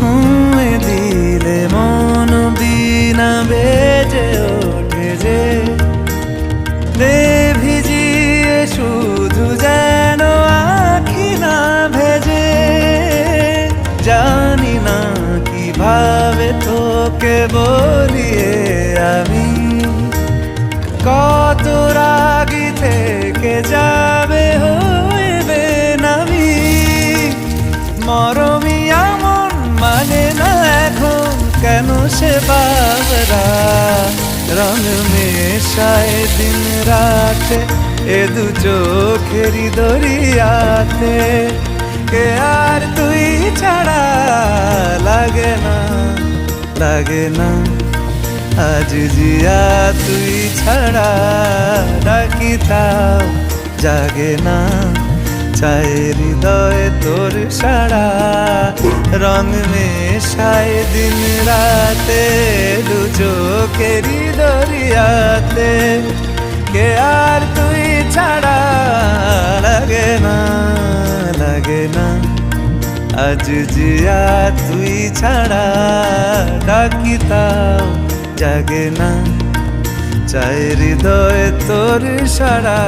ছুঁয়ে দিলে মন বিনা বেজে ওঠে যে দে ভিজিয়ে শুধু যেন আখি না ভেজে। জানি না কিভাবে তোকে বলিয়ে আমি কত রাগি থেকে যাবে হইবে নামি। মরমি এমন মানে না এখন কেন সে বাবরা রং মেশায় দিন রাতে এ দু চোখেরই দরিয়াতে। কে আর তুই ছাড়া লাগে না লাগে না আজ জিয়া তুই ছাড়া ডাকি তাও জাগে না। চায় হৃদয় তোর সারা রং মেশায় দিন রাতে দু চোখেরই দরিয়াতে। কে আর তুই ছাড়া লাগে না লাগে না আজ জিয়া তুই ছাড়া ডাকি তাও জাগে না। চায় হৃদয় তোর সারা